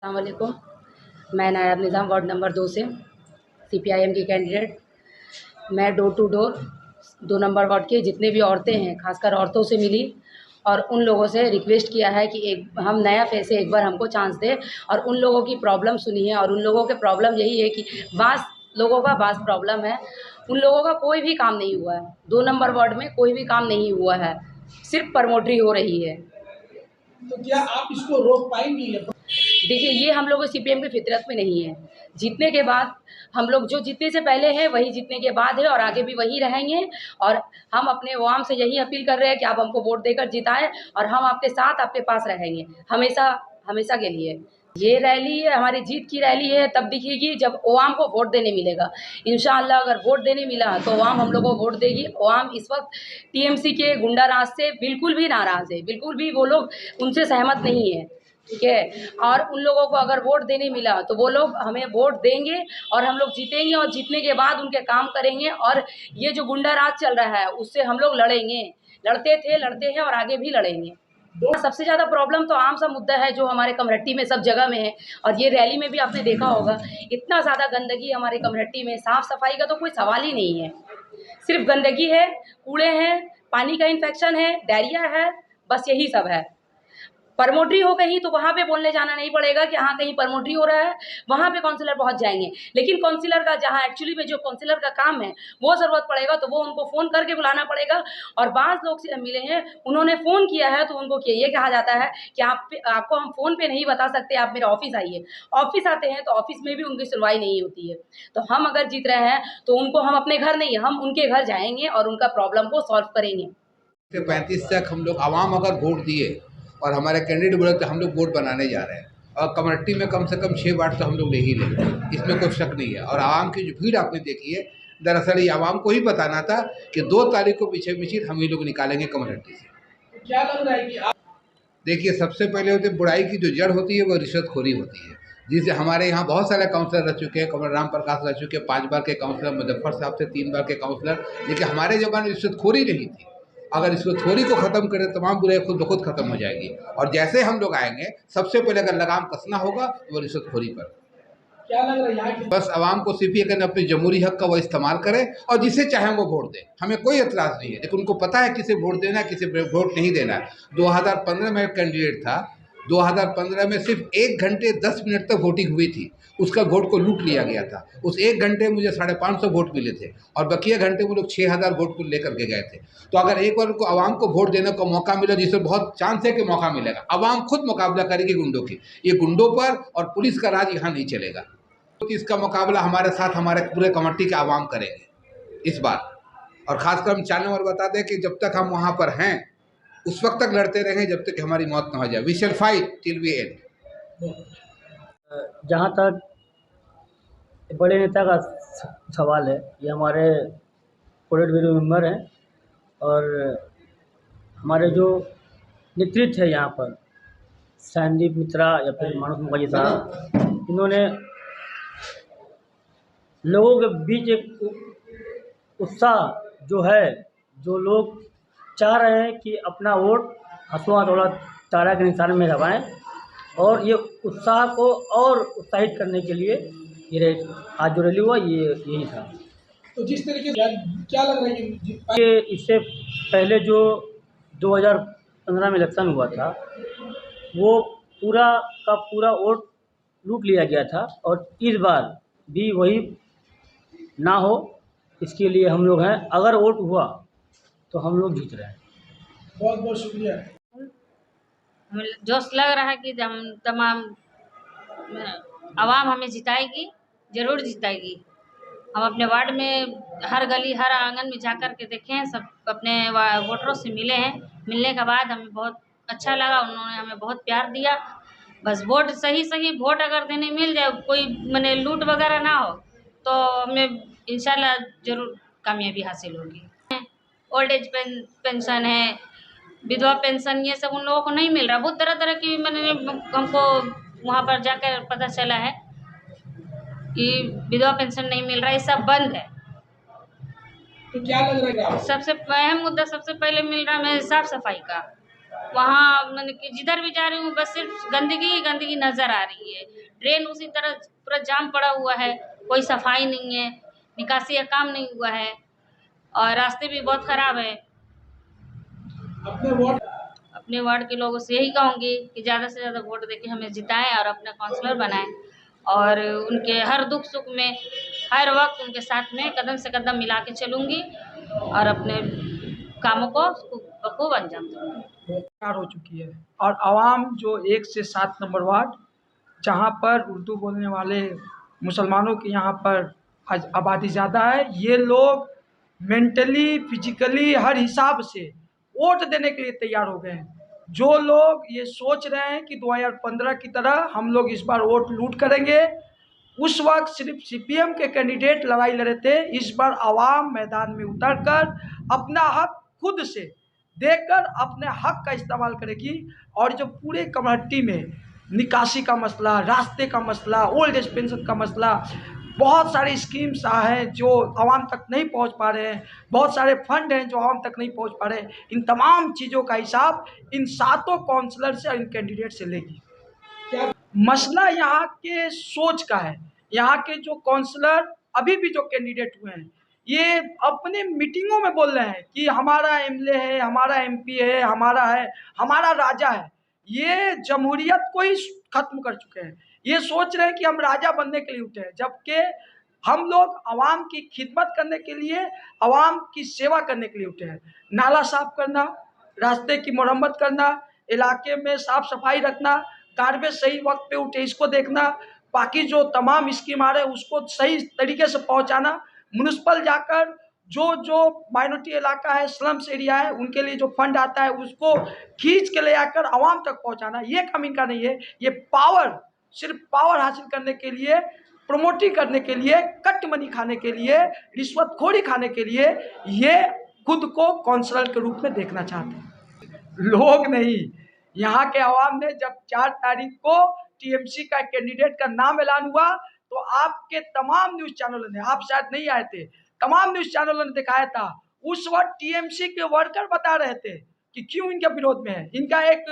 अस्सलाम वालेकुम। मैं नायब निज़ाम वार्ड नंबर 2 से सीपीआईएम की कैंडिडेट। मैं door to door 2 number ward की जितने भी औरतें हैं, खासकर औरतों से मिली और उन लोगों से रिक्वेस्ट किया है कि एक हम नया फेस है, एक बार हमको चांस दें और उन लोगों की प्रॉब्लम सुनी है। और उन लोगों के प्रॉब्लम यही है कि बास लोगों का बास प्रॉब्लम है। उन लोगों का कोई भी काम नहीं हुआ है, 2 नंबर वार्ड में कोई भी काम नहीं हुआ है, सिर्फ़ प्रमोटरी हो रही है। तो क्या आप इसको रोक पाएंगी? देखिए, ये हम लोगों सीपीएम की फितरत में नहीं है। जीतने के बाद हम लोग जो जीतने से पहले हैं वही जीतने के बाद है और आगे भी वही रहेंगे। और हम अपने अवाम से यही अपील कर रहे हैं कि आप हमको वोट देकर जिताएँ और हम आपके साथ आपके पास रहेंगे हमेशा, हमेशा के लिए। ये रैली है, हमारी जीत की रैली है, तब दिखेगी जब अवाम को वोट देने मिलेगा। इंशाअल्लाह अगर वोट देने मिला तो अवाम हम लोग को वोट देगी। अवाम इस वक़्त टीएमसी के गुंडा राज से बिल्कुल भी नाराज़ है, बिल्कुल भी वो लोग उनसे सहमत नहीं है। ठीक है? और उन लोगों को अगर वोट देने मिला तो वो लोग हमें वोट देंगे और हम लोग जीतेंगे और जीतने के बाद उनके काम करेंगे। और ये जो गुंडा राज चल रहा है उससे हम लोग लड़ेंगे, लड़ते थे, लड़ते हैं और आगे भी लड़ेंगे। सबसे ज़्यादा प्रॉब्लम तो आम सा मुद्दा है जो हमारे कमरहट्टी में सब जगह में है और ये रैली में भी आपने देखा होगा, इतना ज़्यादा गंदगी हमारे कमरहट्टी में, साफ़-सफ़ाई का तो कोई सवाल ही नहीं है। सिर्फ़ गंदगी है, कूड़े हैं, पानी का इन्फेक्शन है, डायरिया है, बस यही सब है। प्रमोटरी हो कहीं तो वहाँ पे बोलने जाना नहीं पड़ेगा कि हाँ कहीं प्रमोटरी हो रहा है, वहाँ पे काउंसलर पहुँच जाएँगे। लेकिन काउंसलर का जहाँ एक्चुअली में जो काउंसलर का काम है, वो ज़रूरत पड़ेगा तो वो उनको फ़ोन करके बुलाना पड़ेगा। और बाज़ लोग से मिले हैं, उन्होंने फ़ोन किया है तो उनको ये कहा जाता है कि आपको हम फ़ोन पे नहीं बता सकते, आप मेरे ऑफ़िस आइए। ऑफ़िस आते हैं तो ऑफ़िस में भी उनकी सुनवाई नहीं होती है। तो हम अगर जीत रहे हैं तो उनको हम अपने घर नहीं, हम उनके घर जाएँगे और उनका प्रॉब्लम को सॉल्व करेंगे। 35 तक हम लोग आवाम अगर वोट दिए और हमारे कैंडिडेट बोले तो हम लोग वोट बनाने जा रहे हैं और कमेटी में कम से कम 6 वार्ड तो हम लोग ले ही लेंगे, इसमें कोई शक नहीं है। और आवाम की जो भीड़ आपने देखी है, दरअसल ये आवाम को ही बताना था कि 2 तारीख को पीछे पीछे हम ही लोग निकालेंगे कमेटी से। क्या लग रहा है कि आप देखिए, सबसे पहले होते बुराई की जो जड़ होती है वो रिश्वतखोरी होती है, जिससे हमारे यहाँ बहुत सारे काउंसलर रह चुके हैं। कमल राम प्रकाश रह चुके हैं 5 बार के काउंसलर, मुजफ्फर साहब थे 3 बार के काउंसलर। लेकिन हमारे ज़माने में रिश्वतखोरी नहीं थी। अगर रिश्वतखोरी को ख़त्म करें तमाम बुराई खुद ब खुद ख़त्म हो जाएगी। और जैसे हम लोग आएंगे सबसे पहले अगर लगाम कसना होगा तो वो रिश्वतखोरी पर। क्या लग रहा है यहाँ की बस आवाम को सिर्फ ये कहना अपने जमहूरी हक का वो इस्तेमाल करें और जिसे चाहें वो वोट दें, हमें कोई एतराज़ नहीं है। लेकिन उनको पता है किसे वोट देना है, किसे वोट नहीं देना है। 2015 में एक कैंडिडेट था, 2015 में सिर्फ 1 घंटे 10 मिनट तक वोटिंग हुई थी, उसका वोट को लूट लिया गया था। उस 1 घंटे में मुझे 550 वोट मिले थे और बकिया घंटे वो लोग 6000 वोट को लेकर के गए थे। तो अगर एक बार उनको आवाम को वोट देने का मौका मिला, जिससे बहुत चांस है कि मौका मिलेगा, आवाम खुद मुकाबला करेगी गुंडों की। ये गुंडों पर और पुलिस का राज यहाँ नहीं चलेगा। तो इसका मुकाबला हमारे साथ हमारे पूरे कमेटी के आवाम करेंगे इस बार। और खासकर हम 4 नंबर बता दें कि जब तक हम वहाँ पर हैं उस वक्त तक लड़ते रहें जब तक हमारी मौत न हो जाए। We shall fight till we end. जहाँ तक बड़े नेता का सवाल है, ये हमारे पोलिट ब्यूरो मेंबर हैं और हमारे जो नेतृत्व है यहाँ पर, संदीप मित्रा या फिर मानस मुखर्जी साहब, इन्होंने लोगों के बीच एक उत्साह जो है, जो लोग चाह रहे हैं कि अपना वोट हँसुआ दौड़ा तारा के निशान में दबाएँ, और ये उत्साह को और उत्साहित करने के लिए ये आज जो रैली हुआ ये यही था। तो जिस तरीके से क्या लग रहा है कि जीत पाए? ये इससे पहले जो 2015 में इलेक्शन हुआ था वो पूरा का पूरा वोट लूट लिया गया था और इस बार भी वही ना हो, इसके लिए हम लोग हैं। अगर वोट हुआ तो हम लोग जीत रहे हैं। बहुत बहुत शुक्रिया। हमें जोश लग रहा है कि हम तमाम आवाम हमें जिताएगी, ज़रूर जिताएगी। हम अपने वार्ड में हर गली हर आंगन में जा कर के देखे हैं, सब अपने वोटरों से मिले हैं। मिलने के बाद हमें बहुत अच्छा लगा, उन्होंने हमें बहुत प्यार दिया। बस वोट सही वोट अगर देने मिल जाए, कोई माने लूट वगैरह ना हो, तो हमें इंशाल्लाह ज़रूर कामयाबी हासिल होगी। ओल्ड एज पेंशन है, विधवा पेंशन, ये सब उन लोगों को नहीं मिल रहा। बहुत तरह तरह की मैंने हमको वहाँ पर जाकर पता चला है कि विधवा पेंशन नहीं मिल रहा, ये सब बंद है। तो क्या लग रहा है कि आप सबसे अहम मुद्दा सबसे पहले मिल रहा है हमें साफ सफाई का। वहाँ मैंने कि जिधर भी जा रही हूँ बस सिर्फ गंदगी ही गंदगी नज़र आ रही है। ड्रेन उसी तरह पूरा जाम पड़ा हुआ है, कोई सफाई नहीं है, निकासी का काम नहीं हुआ है और रास्ते भी बहुत ख़राब है। अपने वार्ड के लोगों से यही कहूँगी कि ज़्यादा से ज़्यादा वोट देके हमें जिताएं और अपना काउंसलर बनाएं और उनके हर दुख सुख में हर वक्त उनके साथ में कदम से कदम मिला के चलूँगी और अपने कामों को बखूब अंजाम दूँगी। तैयार हो चुकी है और आवाम जो 1 से 7 नंबर वार्ड, जहाँ पर उर्दू बोलने वाले मुसलमानों की यहाँ पर आबादी ज़्यादा है, ये लोग मेंटली, फिजिकली हर हिसाब से वोट देने के लिए तैयार हो गए हैं। जो लोग ये सोच रहे हैं कि 2015 की तरह हम लोग इस बार वोट लूट करेंगे, उस वक्त सिर्फ सीपीएम के कैंडिडेट लड़ाई लड़े थे। इस बार आवाम मैदान में उतरकर अपना हक खुद से देकर अपने हक का इस्तेमाल करेगी और जो पूरे कमहट्टी में निकासी का मसला, रास्ते का मसला, ओल्ड एज पेंशन का मसला, बहुत सारे स्कीम्स हैं जो आवाम तक नहीं पहुंच पा रहे हैं, बहुत सारे फंड हैं जो आवाम तक नहीं पहुंच पा रहे हैं, इन तमाम चीज़ों का हिसाब इन 7 काउंसलर से और इन कैंडिडेट से लेगी। क्या मसला यहाँ के सोच का है? यहाँ के जो काउंसलर अभी भी जो कैंडिडेट हुए हैं, ये अपने मीटिंगों में बोल रहे हैं कि हमारा एमएलए है, हमारा एमपी है, हमारा है, हमारा राजा है। ये जमहूरियत को ही खत्म कर चुके हैं। ये सोच रहे हैं कि हम राजा बनने के लिए उठे हैं, जबकि हम लोग आवाम की खिदमत करने के लिए, आवाम की सेवा करने के लिए उठे हैं। नाला साफ करना, रास्ते की मरम्मत करना, इलाके में साफ सफाई रखना, गार्बेज सही वक्त पे उठे इसको देखना, बाकी जो तमाम स्कीम आ रहे हैं उसको सही तरीके से पहुंचाना, म्युनिसिपल जाकर जो माइनॉरिटी इलाका है, स्लम्स एरिया है, उनके लिए जो फंड आता है उसको खींच के ले आकर आवाम तक पहुंचाना, ये काम इनका नहीं है। ये पावर, सिर्फ पावर हासिल करने के लिए, प्रमोटिंग करने के लिए, कट मनी खाने के लिए, रिश्वतखोरी खाने के लिए ये खुद को काउंसलर के रूप में देखना चाहते हैं। लोग नहीं, यहाँ के आवाम ने जब 4 तारीख को टीएमसी का कैंडिडेट का नाम ऐलान हुआ तो आपके तमाम न्यूज़ चैनलों ने, आप शायद नहीं आए थे, तमाम न्यूज़ चैनलों ने दिखाया था। उस वक्त टीएमसी के वर्कर बता रहे थे कि क्यों इनके विरोध में है। इनका एक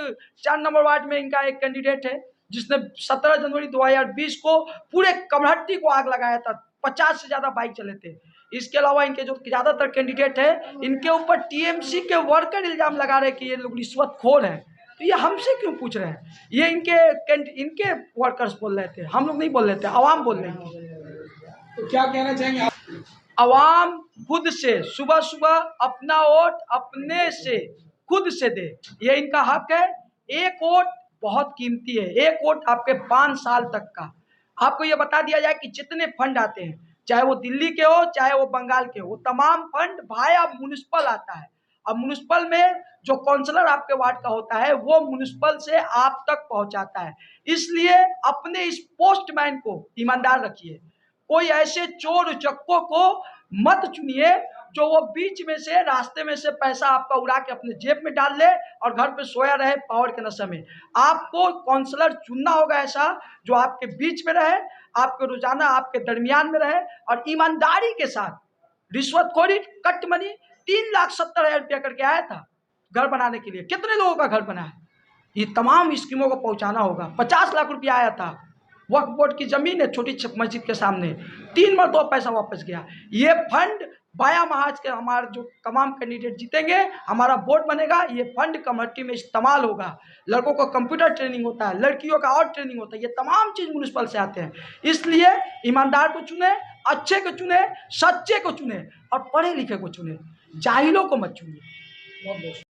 4 नंबर वार्ड में इनका एक कैंडिडेट है जिसने 17 जनवरी 2020 को पूरे कमहट्टी को आग लगाया था। 50 से ज़्यादा बाइक चले थे। इसके अलावा इनके जो ज़्यादातर कैंडिडेट है, इनके ऊपर टीएमसी के वर्कर इल्ज़ाम लगा रहे कि ये लोग रिश्वतखोर हैं। तो ये हमसे क्यों पूछ रहे हैं? ये इनके वर्कर्स बोल रहे थे, हम लोग नहीं बोल रहे थे, आवाम बोल रहे थे। तो क्या कहना चाहेंगे आप? आवाम खुद से सुबह सुबह अपना वोट अपने से खुद से दे, ये इनका हक है। एक वोट बहुत कीमती है, एक वोट आपके 5 साल तक का। आपको ये बता दिया जाए कि जितने फंड आते हैं, चाहे वो दिल्ली के हो चाहे वो बंगाल के हो, वो तमाम फंड भाया म्युनिसिपल आता है। अब म्युनिसिपल में जो काउंसलर आपके वार्ड का होता है वो म्युनिसिपल से आप तक पहुंचाता है। इसलिए अपने इस पोस्टमैन को ईमानदार रखिए। कोई ऐसे चोर उचक्कों को मत चुनिए जो वो बीच में से, रास्ते में से पैसा आपका उड़ा के अपने जेब में डाल ले और घर पे सोया रहे पावर के नशे में। आपको काउंसलर चुनना होगा ऐसा जो आपके बीच में रहे, आपके रोजाना आपके दरमियान में रहे और ईमानदारी के साथ। रिश्वतखोरी, कट मनी 3,70,000 रुपया करके आया था घर बनाने के लिए। कितने लोगों का घर बना है? ये तमाम स्कीमों को पहुंचाना होगा। 50 लाख रुपया आया था, वक्फ बोर्ड की जमीन है छोटी मस्जिद के सामने, 3 मरतबा पैसा वापस गया। ये फंड बाया महाज के हमारे जो तमाम कैंडिडेट जीतेंगे, हमारा वोट बनेगा, ये फंड कमेटी में इस्तेमाल होगा। लड़कों को कंप्यूटर ट्रेनिंग होता है, लड़कियों का और ट्रेनिंग होता है, ये तमाम चीज़ म्युनिसिपल से आते हैं। इसलिए ईमानदार को चुने, अच्छे को चुने, सच्चे को चुने और पढ़े लिखे को चुने, जाहिलों को मत चुनिए।